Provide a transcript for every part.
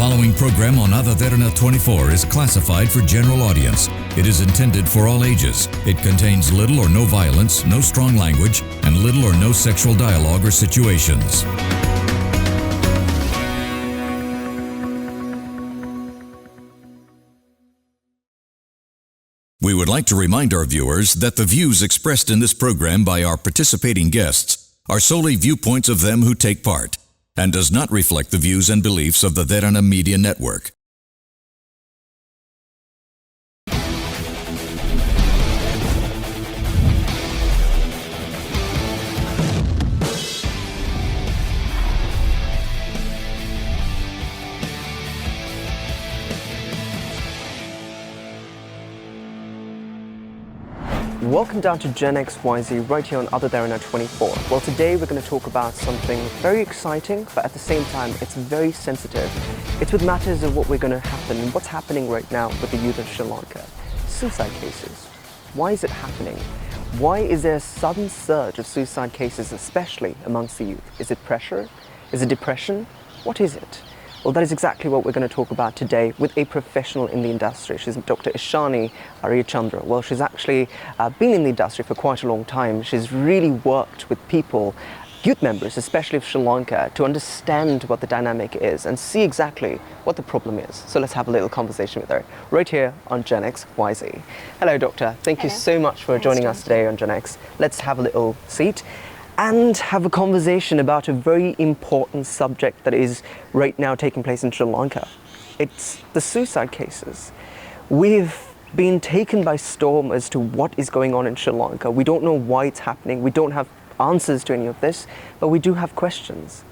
following program on Ada Derana 24 is classified for general audience. It is intended for all ages. It contains little or no violence, no strong language, and little or no sexual dialogue or situations. We would like to remind our viewers that the views expressed in this program by our participating guests are solely viewpoints of them who take part, and does not reflect the views and beliefs of the Derana Media Network. Welcome down to Gen XYZ right here on Ada Derana 24. Well, today we're going to talk about something very exciting, but at the same time it's very sensitive. It's with matters of what we're going to happen and what's happening right now with the youth of Sri Lanka. Suicide cases. Why is it happening? Why is there a sudden surge of suicide cases, especially amongst the youth? Is it pressure? Is it depression? What is it? Well, that is exactly what we're going to talk about today with a professional in the industry. She's Dr Ishani Ariyachandra. Well, she's actually been in the industry for quite a long time. She's really worked with people, youth members, especially of Sri Lanka, to understand what the dynamic is and see exactly what the problem is. So let's have a little conversation with her right here on Gen XYZ. Hello, Doctor. Thank you so much for joining us today on Gen X. Let's have a little seat and have a conversation about a very important subject that is right now taking place in Sri Lanka. It's the suicide cases. We've been taken by storm as to what is going on in Sri Lanka. We don't know why it's happening. We don't have answers to any of this, but we do have questions.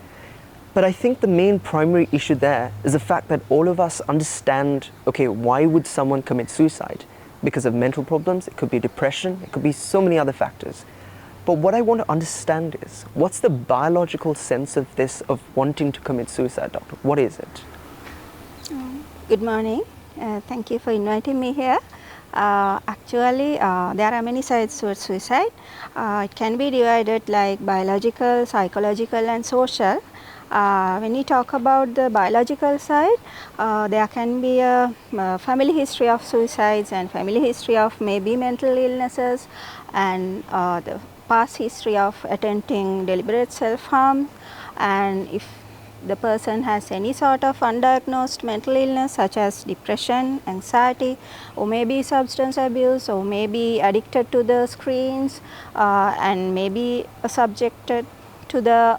But I think the main primary issue there is the fact that all of us understand, okay, why would someone commit suicide? Because of mental problems, it could be depression, it could be so many other factors. But what I want to understand is, what's the biological sense of this, of wanting to commit suicide, doctor? What is it? Good morning. Thank you for inviting me here. Actually, there are many sides to suicide. It can be divided like biological, psychological and social. When we talk about the biological side, there can be a family history of suicides and family history of maybe mental illnesses, and the past history of attempting deliberate self-harm, and if the person has any sort of undiagnosed mental illness such as depression, anxiety, or maybe substance abuse, or maybe addicted to the screens, and maybe subjected to the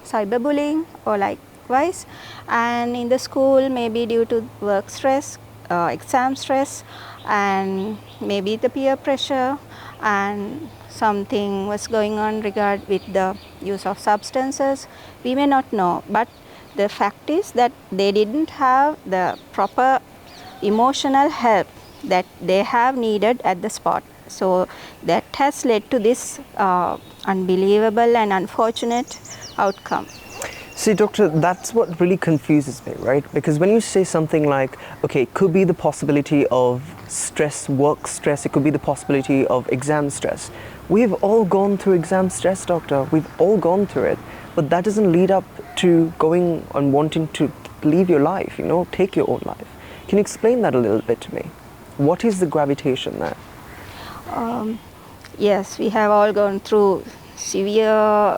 cyberbullying or likewise, and in the school maybe due to work stress, exam stress, and maybe the peer pressure, and something was going on with the use of substances. We may not know, but the fact is that they didn't have the proper emotional help that they have needed at the spot. So that has led to this unbelievable and unfortunate outcome. See, doctor, that's what really confuses me, right? Because when you say something like, okay, it could be the possibility of stress, work stress, it could be the possibility of exam stress. We've all gone through exam stress, doctor. We've all gone through it. But that doesn't lead up to going and wanting to leave your life, you know, take your own life. Can you explain that a little bit to me? What is the gravitation there? Yes, we have all gone through severe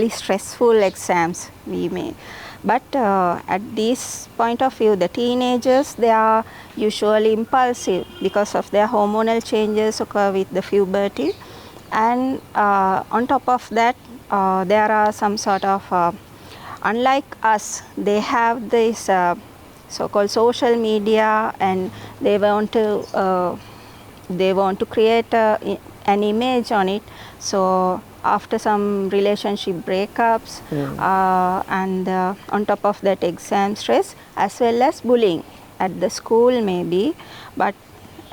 stressful exams, we may, but at this point of view, the teenagers, they are usually impulsive because of their hormonal changes occur with the puberty, and on top of that, there are some sort of unlike us, they have this so-called social media, and they want to create an image on it. So after some relationship breakups, and on top of that, exam stress as well as bullying at the school maybe, but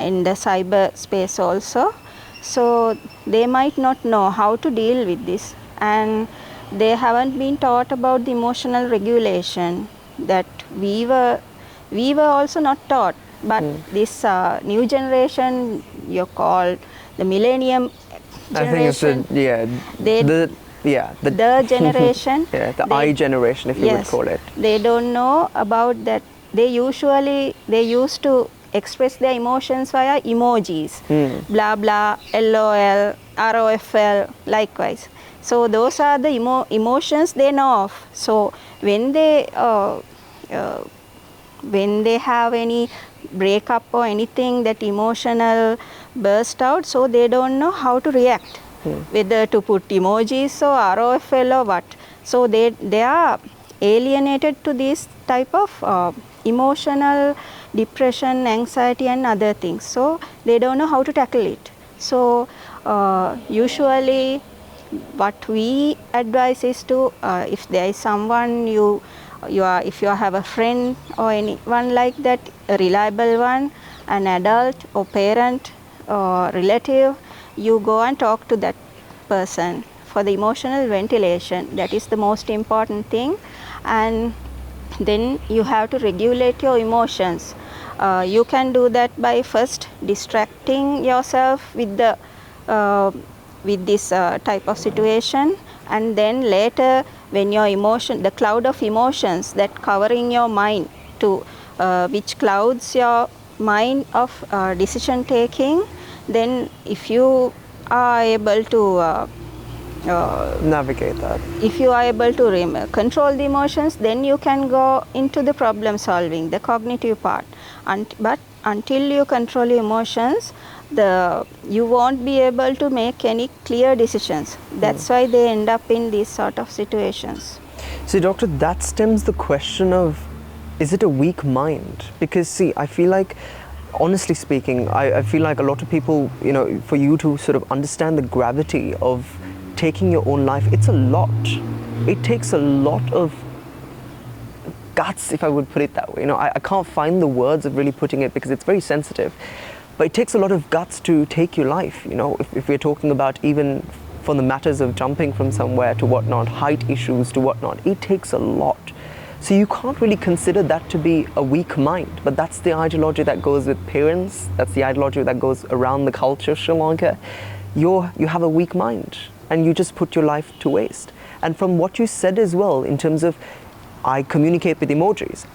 in the cyber space also. So they might not know how to deal with this, and they haven't been taught about the emotional regulation that we were also not taught. But this new generation, you're called the millennium generation. I think it's the generation. Yeah, the I generation, if you would call it. They don't know about that. They used to express their emotions via emojis, blah blah, LOL, ROFL, likewise. So those are the emotions they know of. So when they have any breakup or anything, that emotional burst out, so they don't know how to react, whether to put emojis or ROFL or what. So they are alienated to this type of emotional depression, anxiety and other things. So they don't know how to tackle it. So usually what we advise is to, if there is someone if you have a friend or anyone like that, a reliable one, an adult or parent or relative, you go and talk to that person for the emotional ventilation. That is the most important thing. And then you have to regulate your emotions. You can do that by first distracting yourself with this type of situation, and then later when your the cloud of emotions that covering your mind which clouds your mind of decision taking, then if you are able to navigate that, if you are able to control the emotions, then you can go into the problem solving, the cognitive part. But until you control your emotions, you won't be able to make any clear decisions. That's why they end up in these sort of situations. See, doctor, that stems the question of, is it a weak mind? Because see, I feel like, honestly speaking, I feel like a lot of people, for you to sort of understand the gravity of taking your own life, it's a lot. It takes a lot of guts, if I would put it that way. I can't find the words of really putting it because it's very sensitive. But it takes a lot of guts to take your life, if we're talking about even for the matters of jumping from somewhere to whatnot, height issues to whatnot, it takes a lot. So you can't really consider that to be a weak mind, but that's the ideology that goes with parents, that's the ideology that goes around the culture of Sri Lanka. You have a weak mind and you just put your life to waste. And from what you said as well, in terms of I communicate with emojis,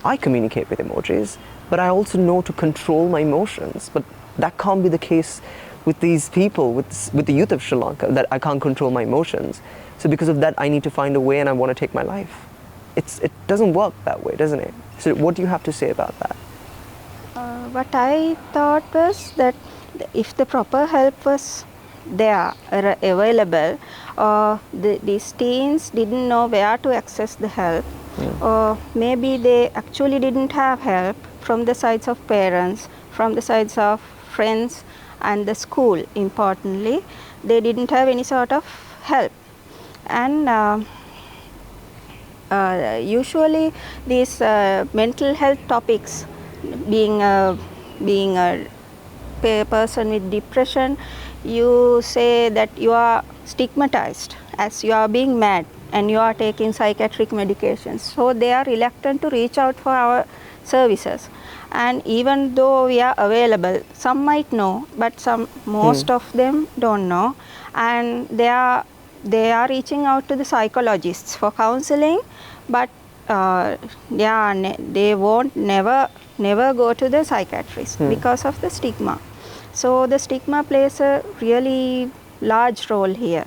but I also know to control my emotions. But that can't be the case with these people, with the youth of Sri Lanka, that I can't control my emotions. So because of that, I need to find a way and I want to take my life. It doesn't work that way, doesn't it? So what do you have to say about that? What I thought was that if the proper help was there, available, these teens didn't know where to access the help, or maybe they actually didn't have help from the sides of parents, from the sides of friends and the school. Importantly, they didn't have any sort of help. And usually these mental health topics, being a person with depression, you say that you are stigmatized as you are being mad and you are taking psychiatric medications. So they are reluctant to reach out for our services. And even though we are available, some might know, but most of them don't know. And they are reaching out to the psychologists for counseling, but they won't never go to the psychiatrist because of the stigma. So the stigma plays a really large role here.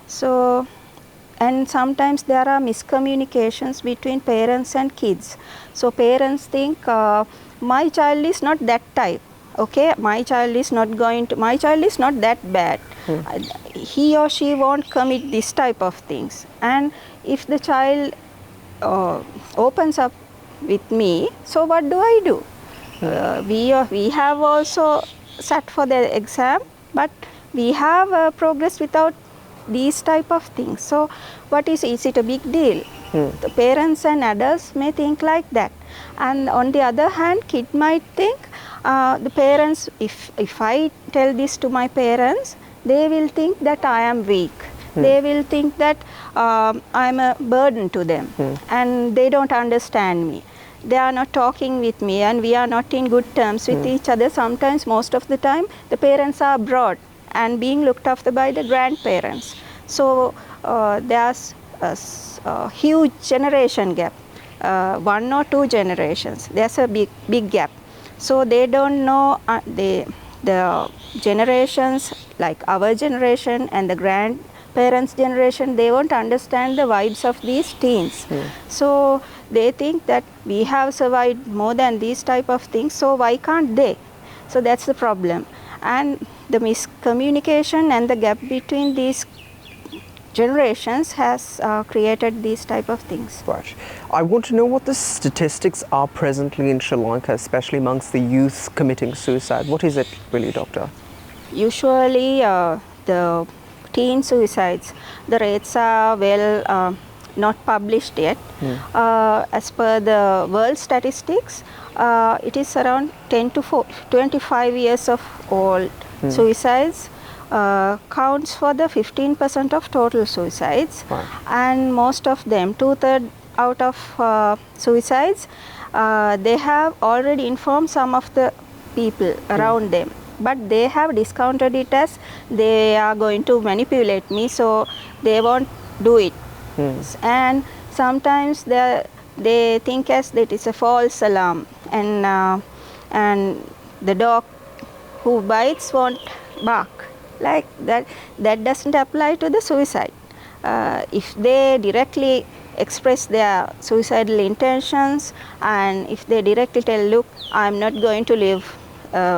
So, and sometimes there are miscommunications between parents and kids. So parents think my child is not that type. Okay, my child is not that bad. He or she won't commit this type of things. And if the child opens up with me, so what do I do? We have also sat for the exam, but we have progressed without these type of things. So what is it a big deal? The parents and adults may think like that. And on the other hand, kid might think the parents, if I tell this to my parents, they will think that I am weak. They will think that I am a burden to them and they don't understand me. They are not talking with me and we are not in good terms with each other. Sometimes, most of the time, the parents are abroad and being looked after by the grandparents. So there's a huge generation gap, 1 or 2 generations. There's a big gap. So they don't know the generations like our generation and the grandparents' generation, they won't understand the vibes of these teens. So they think that we have survived more than these type of things, so why can't they? So that's the problem. And the miscommunication and the gap between these generations has created these type of things. Right. I want to know what the statistics are presently in Sri Lanka, especially amongst the youth committing suicide. What is it really, doctor? Usually the teen suicides, the rates are not published yet. As per the world statistics, it is around 10 to 25 years of old suicides counts for the 15% of total suicides. Wow. And most of them, 2/3 out of suicides, they have already informed some of the people around them, but they have discounted it as they are going to manipulate me, so they won't do it. And sometimes they think as that it's a false alarm, and the dog who bites won't bark. Like that doesn't apply to the suicide. If they directly express their suicidal intentions, and if they directly tell, look, I'm not going to live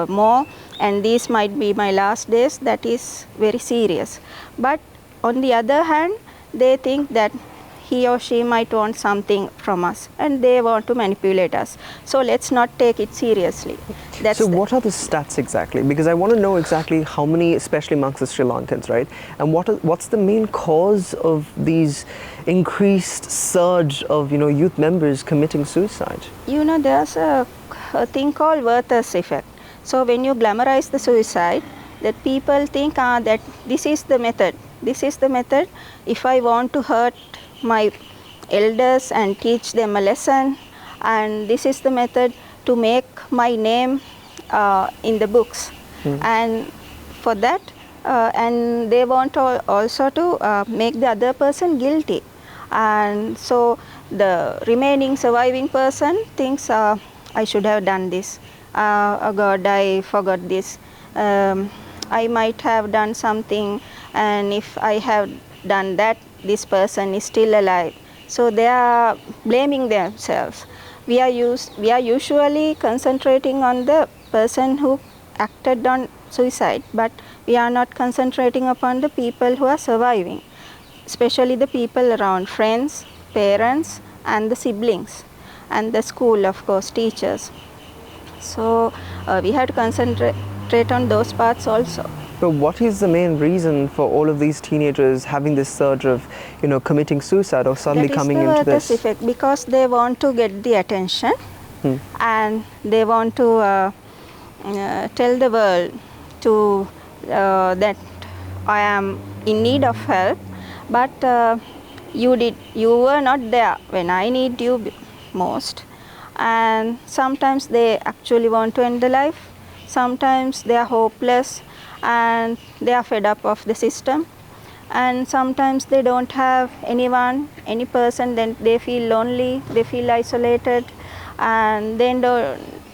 more and these might be my last days, that is very serious. But on the other hand, they think that he or she might want something from us and they want to manipulate us. So let's not take it seriously. So what are the stats exactly? Because I want to know exactly how many, especially amongst the Sri Lankans, right? And what's the main cause of these increased surge of youth members committing suicide? There's a thing called Werther's effect. So when you glamorize the suicide, that people think that this is the method. This is the method. If I want to hurt my elders and teach them a lesson, and this is the method to make my name in the books. And for that, and they want also to make the other person guilty. And so the remaining surviving person thinks, I should have done this. Oh God, I forgot this. I might have done something, and if I have done that, this person is still alive. So they are blaming themselves. We are usually concentrating on the person who acted on suicide, but we are not concentrating upon the people who are surviving, especially the people around, friends, parents, and the siblings, and the school, of course, teachers. So we have to concentrate on those parts also. But what is the main reason for all of these teenagers having this surge of, committing suicide or suddenly coming into this? That is the Werther's effect, because they want to get the attention and they want to tell the world that I am in need of help, but you were not there when I need you most. And sometimes they actually want to end the life. Sometimes they are hopeless and they are fed up of the system, and sometimes they don't have anyone, any person, then they feel lonely, they feel isolated, and then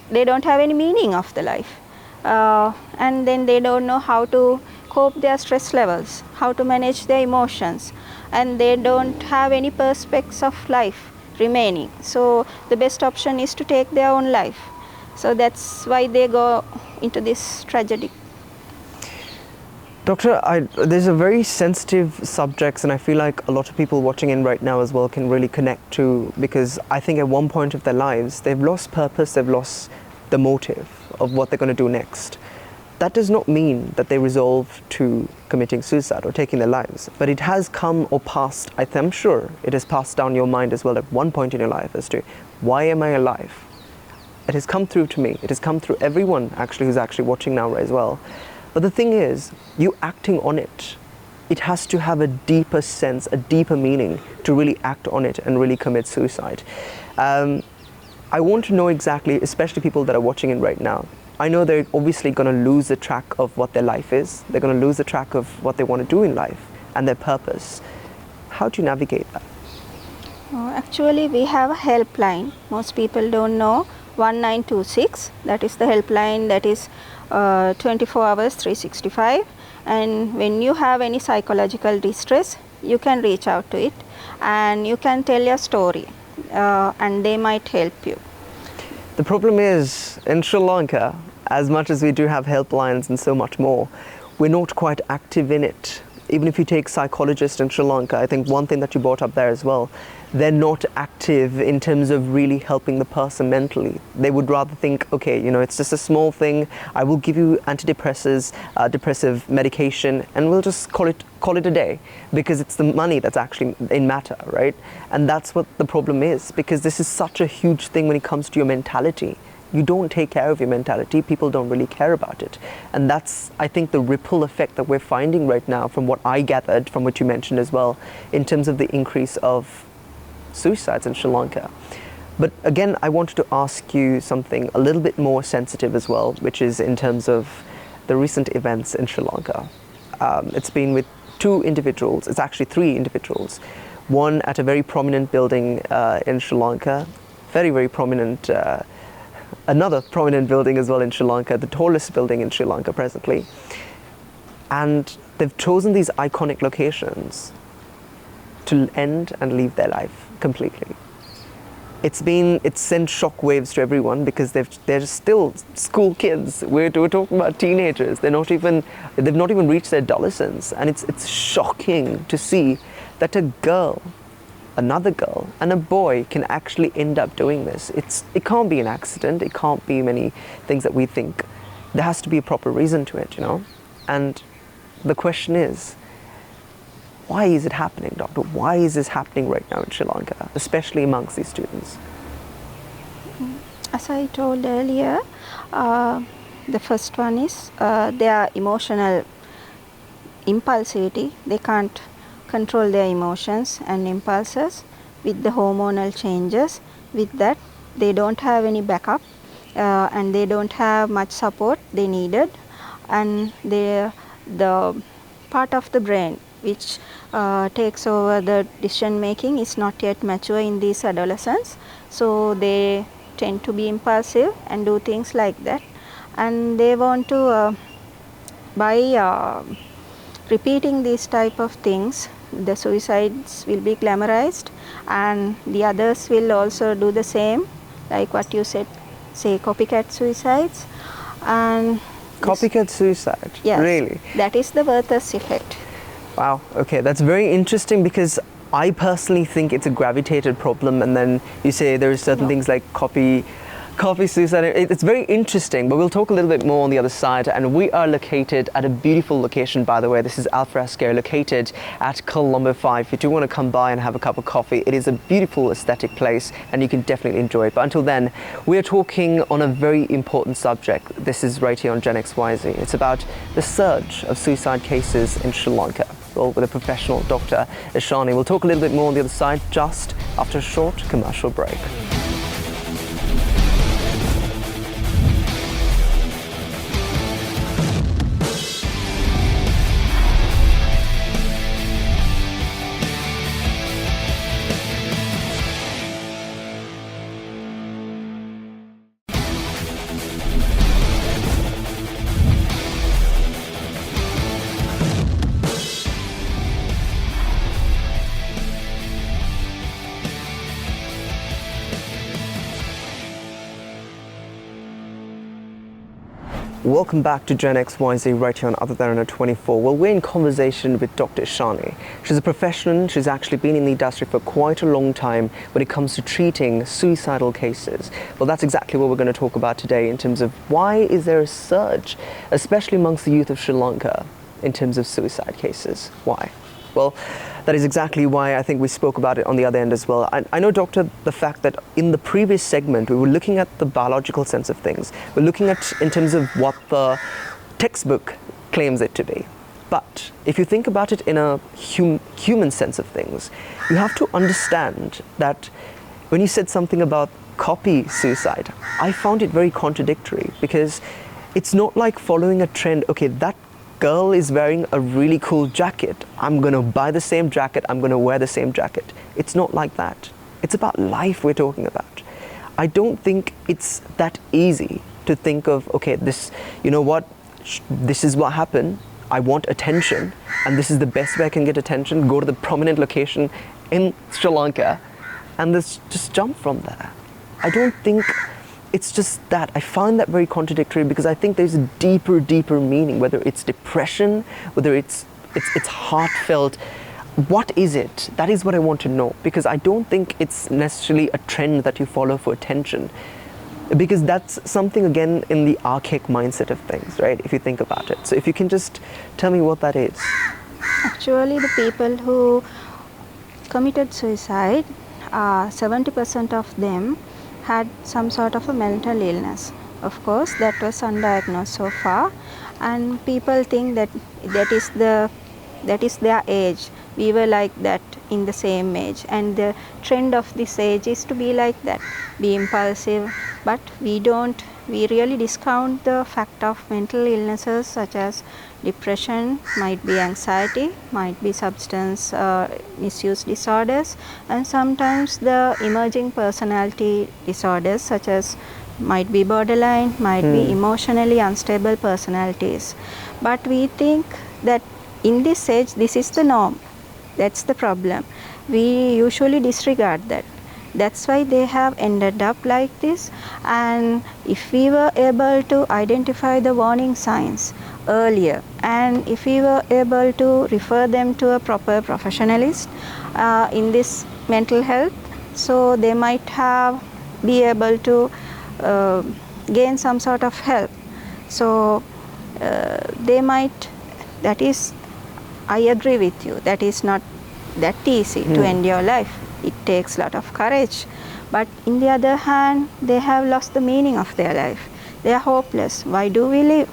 they don't have any meaning of the life, and then they don't know how to cope their stress levels, how to manage their emotions, and they don't have any perspectives of life remaining. So the best option is to take their own life. So that's why they go into this tragedy. Doctor, there's a very sensitive subjects, and I feel like a lot of people watching in right now as well can really connect to, because I think at one point of their lives they've lost purpose, they've lost the motive of what they're going to do next. That does not mean that they resolve to committing suicide or taking their lives, but it has come or passed, I'm sure it has passed down your mind as well at one point in your life as to, why am I alive? It has come through to me, it has come through everyone actually who's actually watching now as well. But the thing is, you acting on it, it has to have a deeper sense, a deeper meaning to really act on it and really commit suicide. I want to know exactly, especially people that are watching it right now, I know they're obviously going to lose the track of what their life is. They're going to lose the track of what they want to do in life and their purpose. How do you navigate that? Actually, we have a helpline. Most people don't know 1926. That is the helpline that is 24 hours 365. And when you have any psychological distress, you can reach out to it and you can tell your story and they might help you. The problem is, in Sri Lanka, as much as we do have helplines and so much more, we're not quite active in it. Even if you take psychologists in Sri Lanka, I think one thing that you brought up there as well, they're not active in terms of really helping the person mentally. They would rather think, okay, you know, it's just a small thing, I will give you antidepressants, depressive medication, and we'll just call it a day, because it's the money that's actually in matter, right? And that's what the problem is, because this is such a huge thing when it comes to your mentality. You don't take care of your mentality, people don't really care about it. And that's, I think, the ripple effect that we're finding right now, from what I gathered, from what you mentioned as well, in terms of the increase of suicides in Sri Lanka. But again, I wanted to ask you something a little bit more sensitive as well, which is in terms of the recent events in Sri Lanka. It's been with two individuals, it's actually three individuals. One at a very prominent building in Sri Lanka, very, very prominent, another prominent building as well in Sri Lanka, the tallest building in Sri Lanka presently. And they've chosen these iconic locations to end and leave their life completely. It's sent shockwaves to everyone, because they're still school kids. We're talking about teenagers. They've not even reached their adolescence, and it's shocking to see that a girl, another girl, and a boy can actually end up doing this. It can't be an accident. It can't be many things that we think. There has to be a proper reason to it, you know. And the question is, why is it happening, doctor? Why is this happening right now in Sri Lanka, especially amongst these students? As I told earlier, the first one is their emotional impulsivity. They can't control their emotions and impulses with the hormonal changes. With that, they don't have any backup and they don't have much support they needed. And the part of the brain which takes over the decision making is not yet mature in these adolescents, so they tend to be impulsive and do things like that. And they want to by repeating these type of things, the suicides will be glamorized, and the others will also do the same, like what you said, say copycat suicides. And copycat suicide? Yes, really? That is the Werther's effect. Wow, okay, that's very interesting, because I personally think it's a gravitated problem, and then you say there's certain things like copy suicide. It's very interesting, but we'll talk a little bit more on the other side. And we are located at a beautiful location, by the way. This is Al Fresco, located at Colombo 5. If you do want to come by and have a cup of coffee, it is a beautiful aesthetic place and you can definitely enjoy it. But until then, we're talking on a very important subject. This is right here on Gen XYZ. It's about the surge of suicide cases in Sri Lanka. Well, with a professional, Dr. Ishani. We'll talk a little bit more on the other side just after a short commercial break. Welcome back to Gen XYZ right here on Other Derana 24. Well, we're in conversation with Dr. Ishani. She's a professional. She's actually been in the industry for quite a long time when it comes to treating suicidal cases. Well, that's exactly what we're going to talk about today in terms of why is there a surge, especially amongst the youth of Sri Lanka, in terms of suicide cases. Why? Well, that is exactly why I think we spoke about it on the other end as well. I know, Doctor, the fact that in the previous segment, we were looking at the biological sense of things. We're looking at in terms of what the textbook claims it to be. But if you think about it in a human sense of things, you have to understand that when you said something about copy suicide, I found it very contradictory, because it's not like following a trend. Okay, that girl is wearing a really cool jacket, I'm going to buy the same jacket, I'm going to wear the same jacket. It's not like that. It's about life we're talking about. I don't think it's that easy to think of, okay, this, you know what, this is what happened, I want attention, and this is the best way I can get attention, go to the prominent location in Sri Lanka, and let's just jump from there. I don't think it's just that. I find that very contradictory, because I think there's a deeper meaning, whether it's depression, whether it's heartfelt. What is it? That is what I want to know, because I don't think it's necessarily a trend that you follow for attention, because that's something, again, in the archaic mindset of things, right, if you think about it. So if you can just tell me what that is. Actually, the people who committed suicide, 70% of them had some sort of a mental illness. Of course, that was undiagnosed so far, and people think that that is their age. We were like that in the same age, and the trend of this age is to be like that, be impulsive. But we really discount the fact of mental illnesses such as depression, might be anxiety, might be substance misuse disorders, and sometimes the emerging personality disorders such as might be borderline, might be emotionally unstable personalities. But we think that in this age, this is the norm. That's the problem. We usually disregard that. That's why they have ended up like this. And if we were able to identify the warning signs earlier, and if we were able to refer them to a proper professionalist in this mental health, so they might be able to gain some sort of help. So they might, that is, I agree with you, that is not that easy to end your life. It takes a lot of courage. But in the other hand, they have lost the meaning of their life. They are hopeless. Why do we live?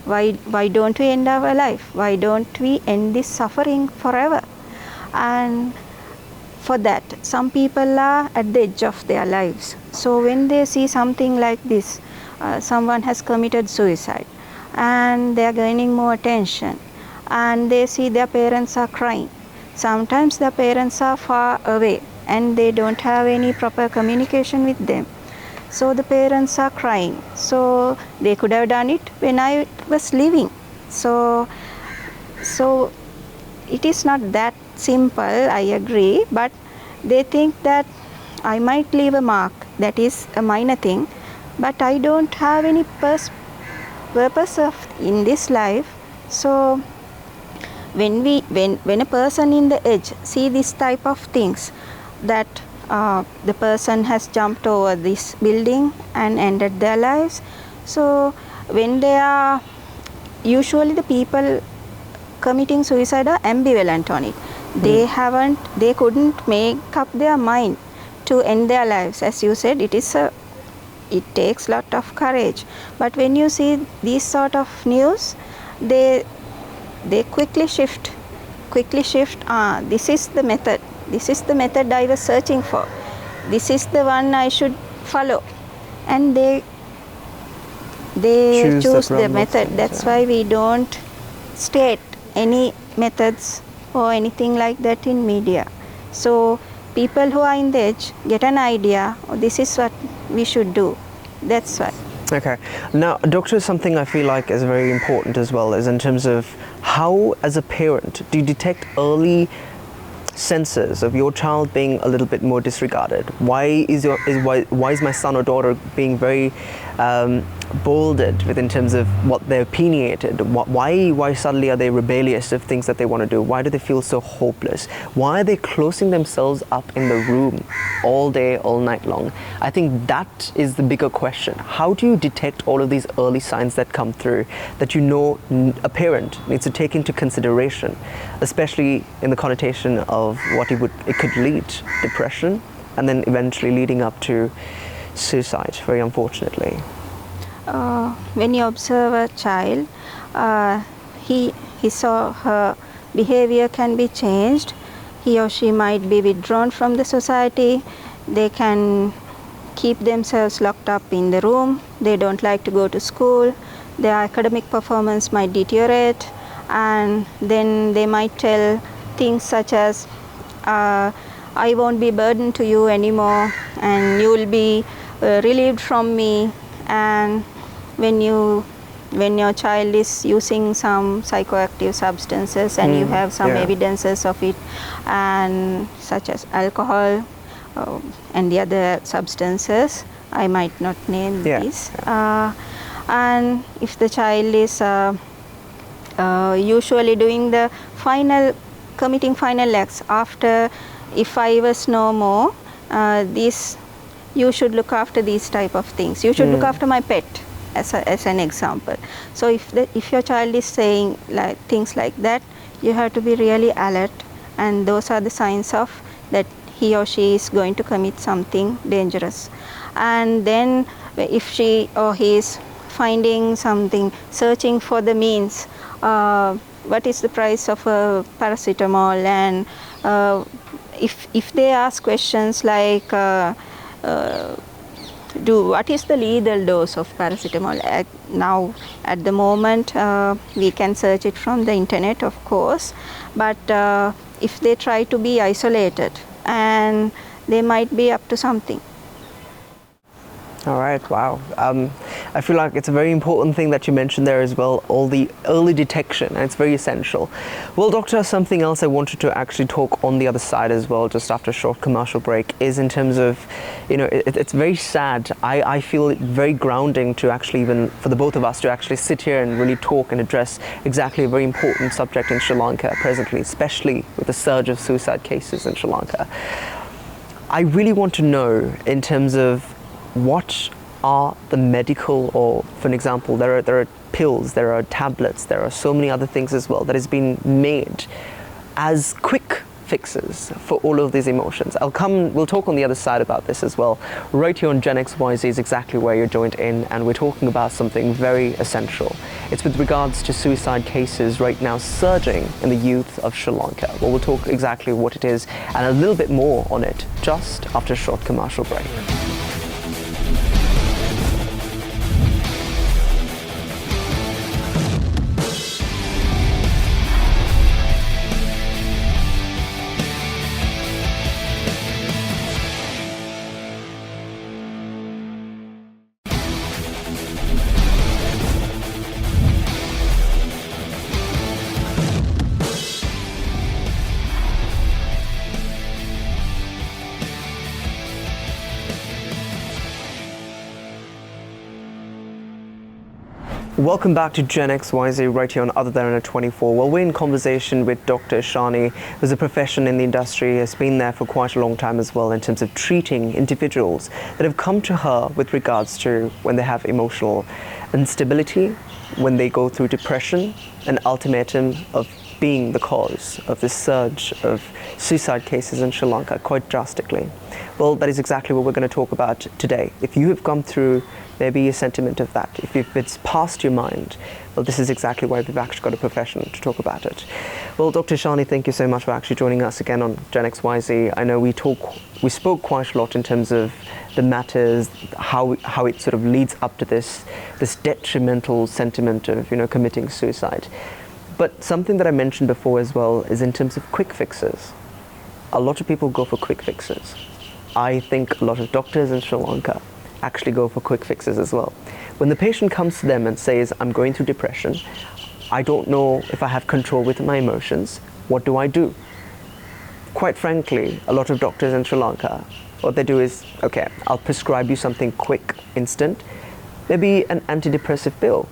Why don't we end our life? Why don't we end this suffering forever? And for that, some people are at the edge of their lives. So when they see something like this, someone has committed suicide, and they are gaining more attention, and they see their parents are crying. Sometimes their parents are far away and they don't have any proper communication with them. So the parents are crying. So they could have done it when I was living. So it is not that simple, I agree, but they think that I might leave a mark, that is a minor thing, but I don't have any purpose in this life. So when a person in the edge see this type of things, that the person has jumped over this building and ended their lives, so when they are, usually the people committing suicide are ambivalent on it. They couldn't make up their mind to end their lives. As you said, it takes a lot of courage. But when you see these sort of news, they quickly shift. This is the method I was searching for. This is the one I should follow, and they choose the method. That's why we don't state any methods or anything like that in media. So people who are in the edge get an idea, oh, this is what we should do. That's why. Okay. Now, doctor, something I feel like is very important as well is in terms of how, as a parent, do you detect early senses of your child being a little bit more disregarded? Why is my son or daughter being very bolded in terms of what they're opinionated? Why suddenly are they rebellious of things that they want to do? Why do they feel so hopeless? Why are they closing themselves up in the room all day, all night long? I think that is the bigger question. How do you detect all of these early signs that come through that you know a parent needs to take into consideration, especially in the connotation of what it could lead, depression, and then eventually leading up to suicide, very unfortunately? When you observe a child, his or her behavior can be changed. He or she might be withdrawn from the society. They can keep themselves locked up in the room. They don't like to go to school. Their academic performance might deteriorate, and then they might tell things such as, I won't be burdened to you anymore, and you will be relieved from me. And when your child is using some psychoactive substances and you have some evidences of it, and such as alcohol and the other substances, I might not name these. And if the child is usually doing the committing final acts after, if I was no more, you should look after these type of things. You should look after my pet, as an example. So if your child is saying things like that, you have to be really alert, and those are the signs of that he or she is going to commit something dangerous. And then if she or he is finding something, searching for the means, what is the price of a paracetamol, and if they ask questions like what is the lethal dose of paracetamol? Now at the moment we can search it from the internet, of course, but if they try to be isolated, and they might be up to something. All right, wow. I feel like it's a very important thing that you mentioned there as well, all the early detection, and it's very essential. Well, Doctor, something else I wanted to actually talk on the other side as well, just after a short commercial break, is in terms of, it's very sad. I feel it very grounding to actually, even for the both of us, to actually sit here and really talk and address exactly a very important subject in Sri Lanka presently, especially with the surge of suicide cases in Sri Lanka. I really want to know, in terms of what are the medical, or for an example, there are pills, there are tablets, there are so many other things as well that has been made as quick fixes for all of these emotions. We'll talk on the other side about this as well. Right here on Gen XYZ is exactly where you're joined in, and we're talking about something very essential. It's with regards to suicide cases right now surging in the youth of Sri Lanka. Well, we'll talk exactly what it is and a little bit more on it just after a short commercial break. Welcome back to Gen XYZ right here on Other Derana 24. Well, we're in conversation with Dr. Ishani, who's a professional in the industry, has been there for quite a long time as well in terms of treating individuals that have come to her with regards to when they have emotional instability, when they go through depression, an ultimatum of being the cause of this surge of suicide cases in Sri Lanka quite drastically. Well, that is exactly what we're going to talk about today. If you have gone through maybe a sentiment of that, if it's passed your mind, well, this is exactly why we've actually got a professional to talk about it. Well, Dr. Ishani, thank you so much for actually joining us again on Gen XYZ. I know we spoke quite a lot in terms of the matters, how it sort of leads up to this detrimental sentiment of committing suicide. But something that I mentioned before as well is in terms of quick fixes. A lot of people go for quick fixes. I think a lot of doctors in Sri Lanka actually go for quick fixes as well. When the patient comes to them and says, I'm going through depression, I don't know if I have control with my emotions, what do I do? Quite frankly, a lot of doctors in Sri Lanka, what they do is, okay, I'll prescribe you something quick, instant, maybe an antidepressive pill.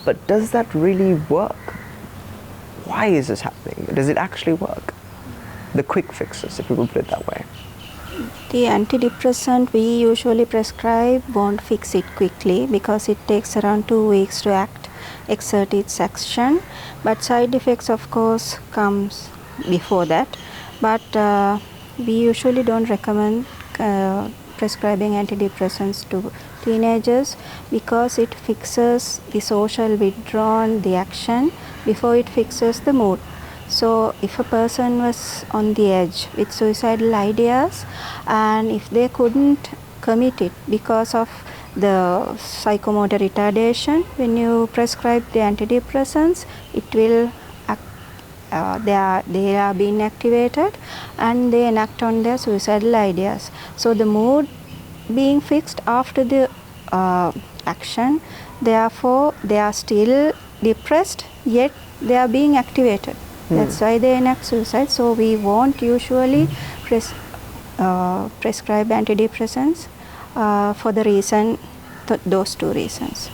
But does that really work? Why is this happening? Does it actually work? The quick fixes, if we will put it that way. The antidepressant we usually prescribe won't fix it quickly because it takes around 2 weeks to exert its action. But side effects, of course, comes before that. But we usually don't recommend prescribing antidepressants to teenagers because it fixes the social withdrawal, the action, before it fixes the mood. So if a person was on the edge with suicidal ideas, and if they couldn't commit it because of the psychomotor retardation, when you prescribe the antidepressants, it will they are being activated and they enact on their suicidal ideas. So the mood being fixed after the action, therefore they are still depressed, yet they are being activated. That's why they enact suicide. So we won't usually prescribe antidepressants for the reason, those two reasons.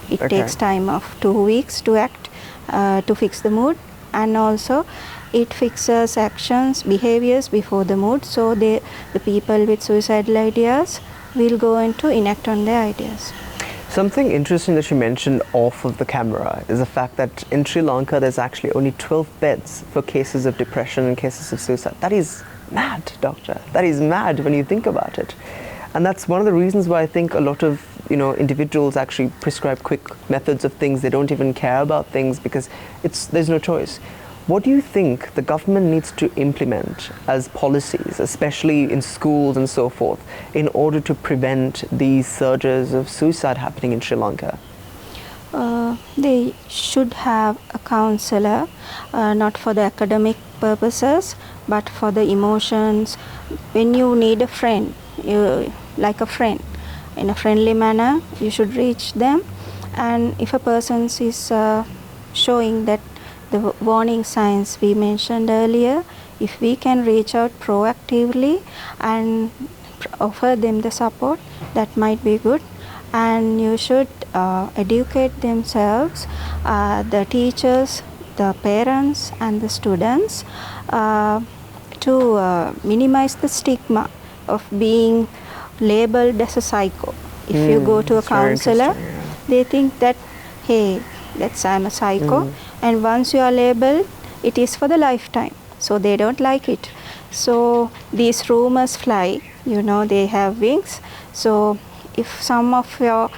It takes time of 2 weeks to act, to fix the mood, and also it fixes actions, behaviors before the mood. So the people with suicidal ideas will go into enact on their ideas. Something interesting that you mentioned off of the camera is the fact that in Sri Lanka there's actually only 12 beds for cases of depression and cases of suicide. That is mad, doctor. That is mad when you think about it. And that's one of the reasons why I think a lot of individuals actually prescribe quick methods of things. They don't even care about things because there's no choice. What do you think the government needs to implement as policies, especially in schools and so forth, in order to prevent these surges of suicide happening in Sri Lanka? They should have a counselor, not for the academic purposes, but for the emotions. When you need a friend, like a friend, in a friendly manner, you should reach them. And if a person is showing that the warning signs we mentioned earlier, if we can reach out proactively and offer them the support, that might be good. And you should educate themselves, the teachers, the parents and the students, to minimize the stigma of being labeled as a psycho. If you go to a counselor, they think that, hey, I'm a psycho, and once you are labeled, it is for the lifetime. So they don't like it. So these rumors fly, they have wings. So if some of your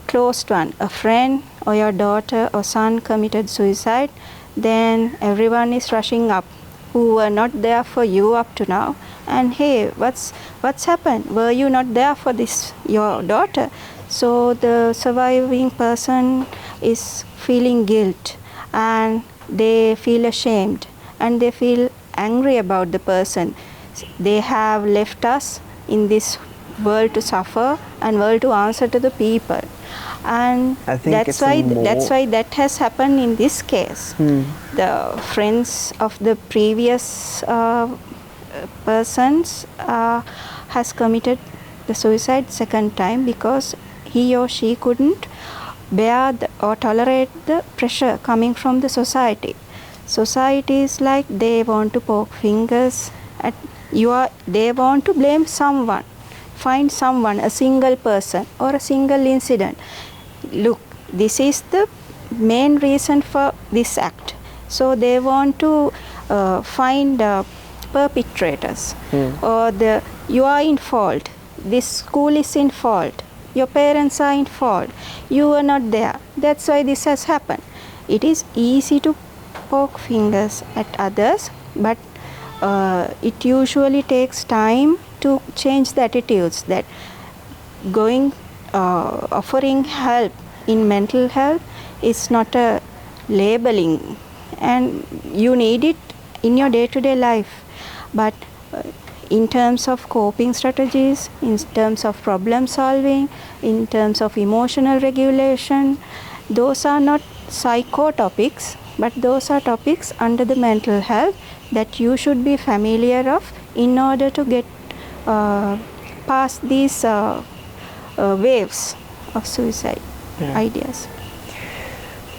close one, a friend or your daughter or son committed suicide, then everyone is rushing up who were not there for you up to now. And hey, what's happened? Were you not there for this, your daughter? So the surviving person is feeling guilt, and they feel ashamed, and they feel angry about the person. They have left us in this world to suffer and world to answer to the people. And that's why that has happened in this case. The friends of the previous persons has committed the suicide second time because he or she couldn't bear or tolerate the pressure coming from the society. Society is like they want to poke fingers at you. They want to blame someone, find someone, a single person or a single incident. Look, this is the main reason for this act. So they want to find perpetrators, or you are in fault, this school is in fault, your parents are in fault, you were not there, that's why this has happened. It is easy to poke fingers at others, but it usually takes time to change the attitudes, that offering help in mental health is not a labeling, and you need it in your day-to-day life. But in terms of coping strategies, in terms of problem solving, in terms of emotional regulation, those are not psycho topics, but those are topics under the mental health that you should be familiar of in order to get past these waves of suicide ideas.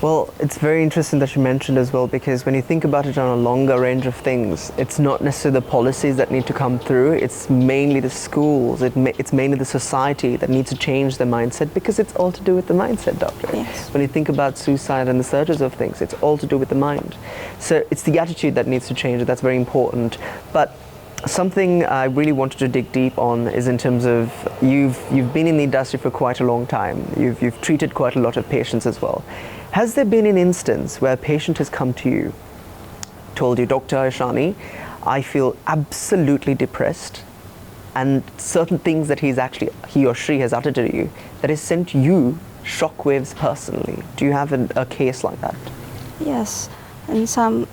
Well, it's very interesting that you mentioned as well, because when you think about it on a longer range of things, it's not necessarily the policies that need to come through, it's mainly the schools, it's mainly the society that needs to change their mindset, because it's all to do with the mindset, doctor. Yes. When you think about suicide and the surges of things, it's all to do with the mind. So it's the attitude that needs to change, that's very important. But something I really wanted to dig deep on is in terms of you've been in the industry for quite a long time. You've treated quite a lot of patients as well. Has there been an instance where a patient has come to you, told you, Dr. Ishani, I feel absolutely depressed, and certain things that he or she has uttered to you that has sent you shockwaves personally? Do you have a case like that? Yes, and some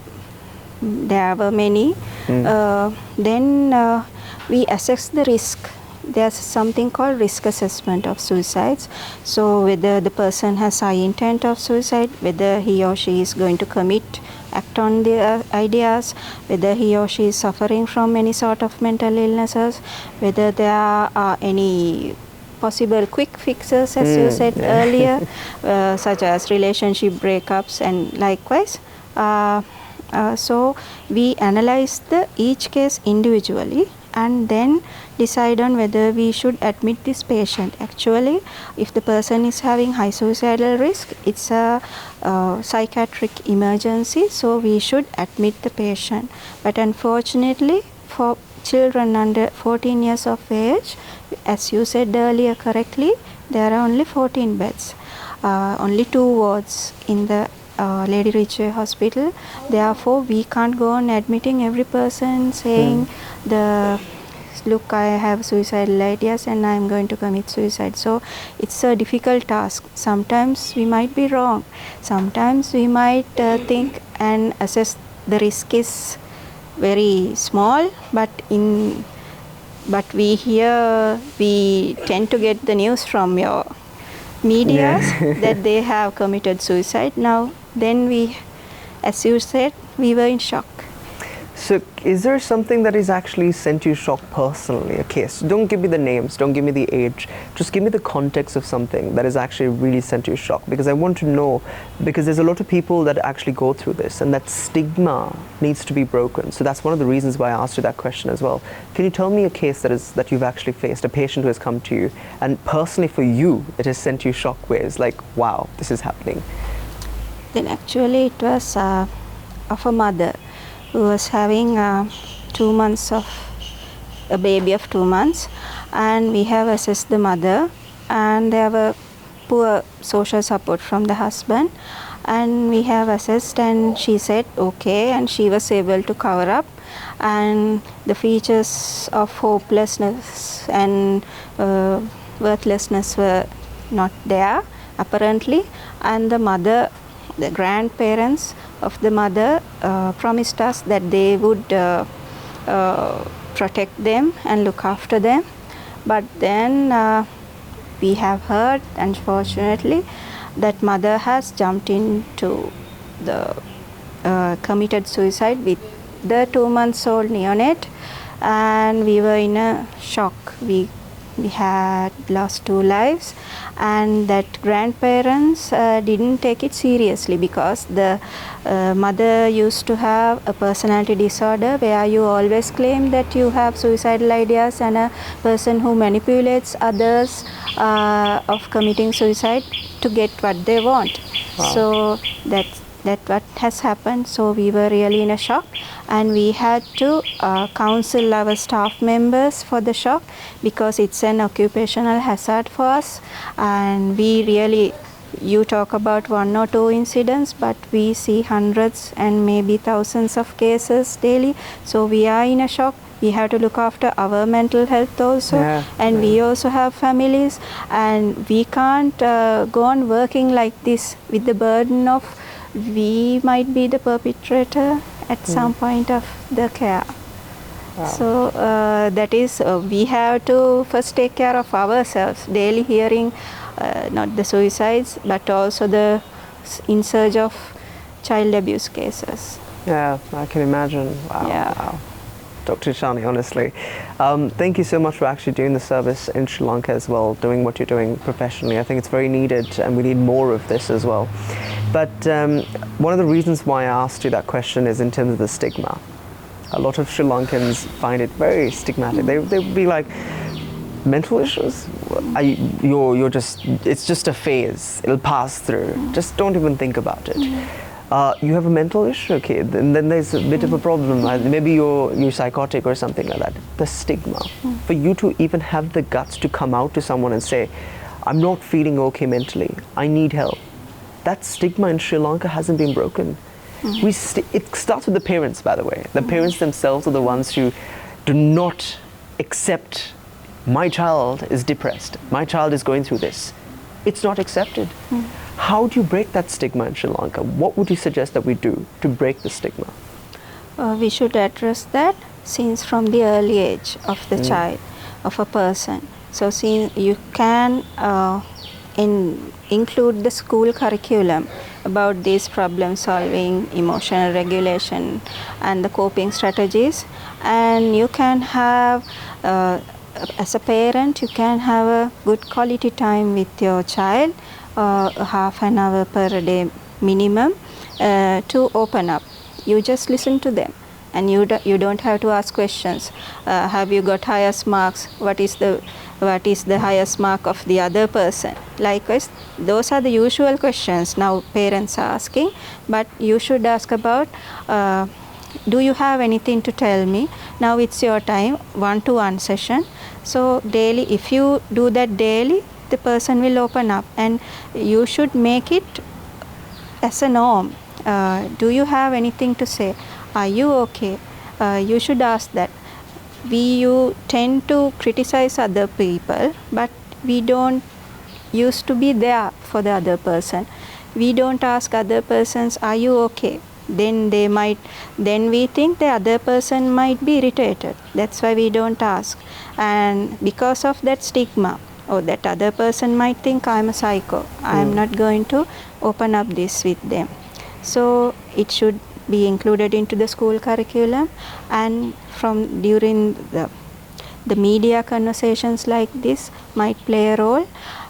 there were many. Then we assess the risk. There's something called risk assessment of suicides. So whether the person has high intent of suicide, whether he or she is going to act on their ideas, whether he or she is suffering from any sort of mental illnesses, whether there are any possible quick fixes, as you said earlier, such as relationship breakups and likewise. So we analyze each case individually and then decide on whether we should admit this patient. Actually, if the person is having high suicidal risk, it's a psychiatric emergency, so we should admit the patient. But unfortunately, for children under 14 years of age, as you said earlier correctly, there are only 14 beds, only 2 wards in the Lady Ridgeway Hospital. Therefore, we can't go on admitting every person saying look, I have suicidal ideas and I'm going to commit suicide. So it's a difficult task. Sometimes we might be wrong. Sometimes we might think and assess the risk is very small, but we tend to get the news from your media that they have committed suicide. Now, then as you said, we were in shock. So is there something that has actually sent you shock personally, a case? Don't give me the names, don't give me the age, just give me the context of something that has actually really sent you shock, because I want to know, because there's a lot of people that actually go through this and that stigma needs to be broken. So that's one of the reasons why I asked you that question as well. Can you tell me a case that you've actually faced, a patient who has come to you and personally for you it has sent you shockwaves, like wow, this is happening? Then actually it was of a mother who was having 2 months of a baby of 2 months, and we have assessed the mother, and there were poor social support from the husband, and we have assessed, and she said okay, and she was able to cover up, and the features of hopelessness and worthlessness were not there apparently, and the grandparents of the mother promised us that they would protect them and look after them. But then we have heard, unfortunately, that mother has jumped into the committed suicide with the 2-month-old neonate, and we were in a shock. We had lost 2 lives, and that grandparents didn't take it seriously, because the mother used to have a personality disorder where you always claim that you have suicidal ideas, and a person who manipulates others of committing suicide to get what they want. Wow. So that's what has happened. So we were really in a shock, and we had to counsel our staff members for the shock, because it's an occupational hazard for us, and you talk about 1 or 2 incidents, but we see hundreds and maybe thousands of cases daily. So we are in a shock. We have to look after our mental health also, and we also have families, and we can't go on working like this with the burden of we might be the perpetrator at some point of the care. Wow. So that is, we have to first take care of ourselves, daily hearing not the suicides, but also the in surge of child abuse cases. Yeah, I can imagine. Wow. Yeah. Wow. Dr. Ishani, honestly, thank you so much for actually doing the service in Sri Lanka as well, doing what you're doing professionally. I think it's very needed, and we need more of this as well. But one of the reasons why I asked you that question is in terms of the stigma. A lot of Sri Lankans find it very stigmatic. They would be like, mental issues? It's just a phase. It'll pass through. Just don't even think about it. You have a mental issue, okay, and then there's a bit of a problem. Maybe you're psychotic or something like that. The stigma. For you to even have the guts to come out to someone and say, I'm not feeling okay mentally, I need help. That stigma in Sri Lanka hasn't been broken. It starts with the parents, by the way. The parents themselves are the ones who do not accept, my child is depressed, my child is going through this. It's not accepted. How do you break that stigma in Sri Lanka? What would you suggest that we do to break the stigma? we should address that since from the early age of the child, of a person. So since you can include the school curriculum about these problem solving, emotional regulation and the coping strategies, and you can have as a parent you can have a good quality time with your child, half an hour per day minimum, to open up. You just listen to them and you don't have to ask questions. Have you got highest marks? What is the highest mark of the other person? Likewise, those are the usual questions now parents are asking, but you should ask about, do you have anything to tell me? Now it's your time, 1-to-1 session. So daily, if you do that daily, the person will open up, and you should make it as a norm. Do you have anything to say? Are you okay? You should ask that. You tend to criticize other people, but we don't used to be there for the other person. We don't ask other persons, are you okay? Then we think the other person might be irritated. That's why we don't ask. And because of that stigma, or that other person might think I'm a psycho, I'm not going to open up this with them. So it should be included into the school curriculum, and from during the media conversations like this might play a role,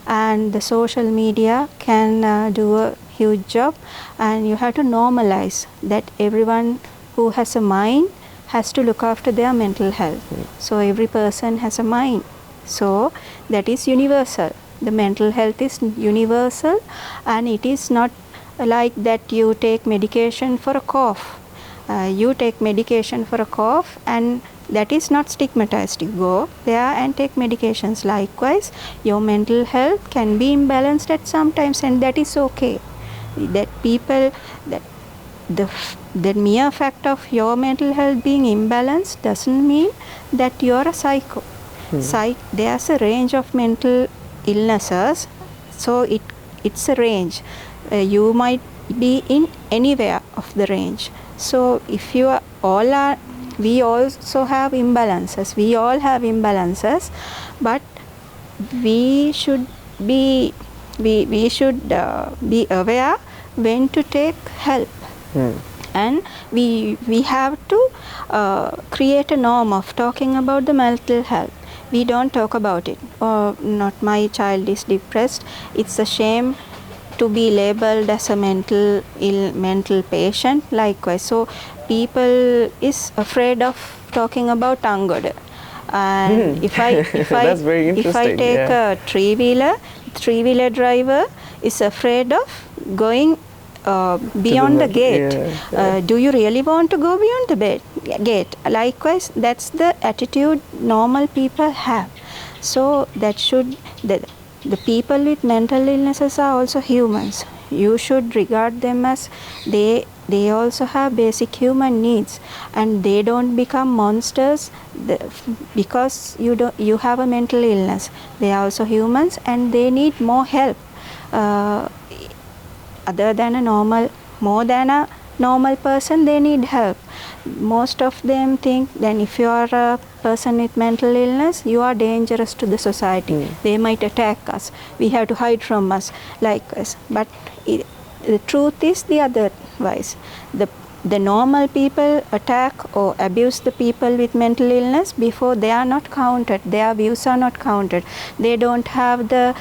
and the social media can do a huge job. And you have to normalize that everyone who has a mind has to look after their mental health. So every person has a mind, so that is universal. The mental health is universal, and it is not like that you take medication for a cough. You take medication for a cough, and that is not stigmatized. You go there and take medications. Likewise, your mental health can be imbalanced at some times, and that is okay. That the mere fact of your mental health being imbalanced doesn't mean that you are a psycho. There's a range of mental illnesses, so it's a range. You might be in anywhere of the range. So if you are we also have imbalances. We all have imbalances, but we should be aware when to take help. And we have to create a norm of talking about the mental health. We don't talk about it. Not my child is depressed. It's a shame to be labeled as a mental patient. Likewise, so people is afraid of talking about Angoda. And if I take a three-wheeler driver is afraid of going beyond the gate. Do you really want to go beyond the gate? Likewise, that's the attitude normal people have. So that should the people with mental illnesses are also humans. You should regard them as they also have basic human needs, and they don't become monsters because you have a mental illness. They are also humans, and they need more help. More than a normal person, they need help. Most of them think then if you are a person with mental illness, you are dangerous to the society. They might attack us. We have to hide from us, like us. But the truth is the otherwise. The normal people attack or abuse the people with mental illness before they are not counted. Their views are not counted. They don't have the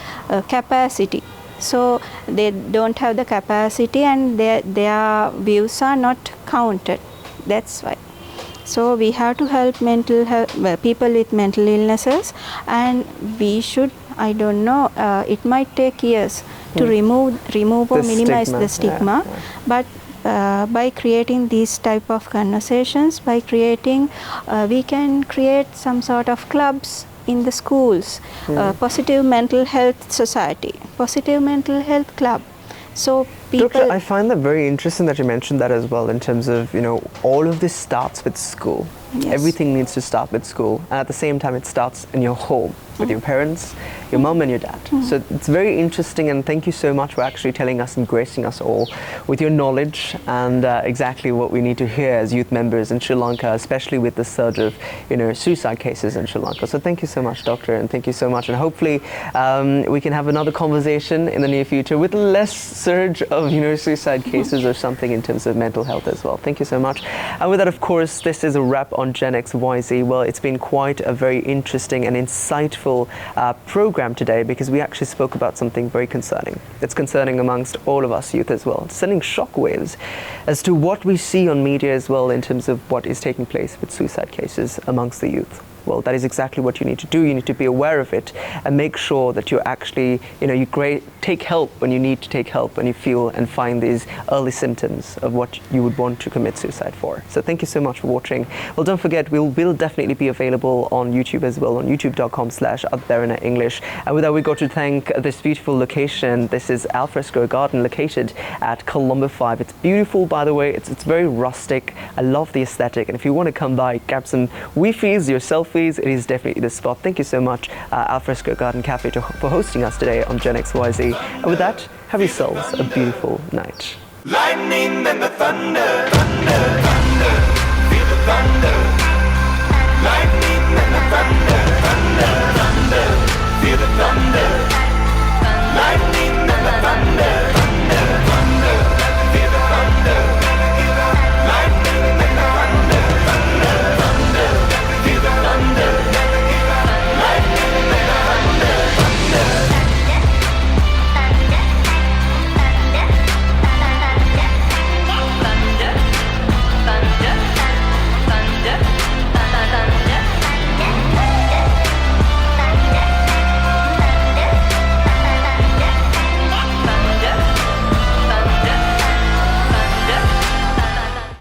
capacity. So they don't have the capacity, and their views are not counted. That's why. So we have to help people with mental illnesses, and we should, I don't know, it might take years to remove or minimize the stigma, but by creating these type of conversations, we can create some sort of clubs in the schools, positive mental health society, positive mental health club. So people, Doctor, I find that very interesting that you mentioned that as well, in terms of, all of this starts with school. Yes. Everything needs to start with school, and at the same time it starts in your home with your parents, your mom and your dad. So it's very interesting, and thank you so much for actually telling us and gracing us all with your knowledge and exactly what we need to hear as youth members in Sri Lanka, especially with the surge of suicide cases in Sri Lanka. So thank you so much, Doctor, and thank you so much, and hopefully we can have another conversation in the near future with less surge of suicide cases or something in terms of mental health as well. Thank you so much. And with that, of course, this is a wrap on Gen XYZ. Well, it's been quite a very interesting and insightful program today, because we actually spoke about something very concerning. It's concerning amongst all of us youth as well, sending shockwaves as to what we see on media as well in terms of what is taking place with suicide cases amongst the youth. Well, that is exactly what you need to do. You need to be aware of it and make sure that you actually, take help when you need to take help, when you feel and find these early symptoms of what you would want to commit suicide for. So thank you so much for watching. Well, don't forget, we will definitely be available on YouTube as well, on youtube.com/Derana English. And with that, we got to thank this beautiful location. This is Alfresco Garden, located at Colombo 5. It's beautiful, by the way. It's very rustic. I love the aesthetic. And if you want to come by, grab some Wi-Fi's, your selfies, it is definitely the spot. Thank you so much, Alfresco Garden Cafe, for hosting us today on Gen XYZ. And with that, have yourselves a beautiful night. Lightning and the thunder, thunder, thunder, feel the thunder. Lightning and the thunder, thunder.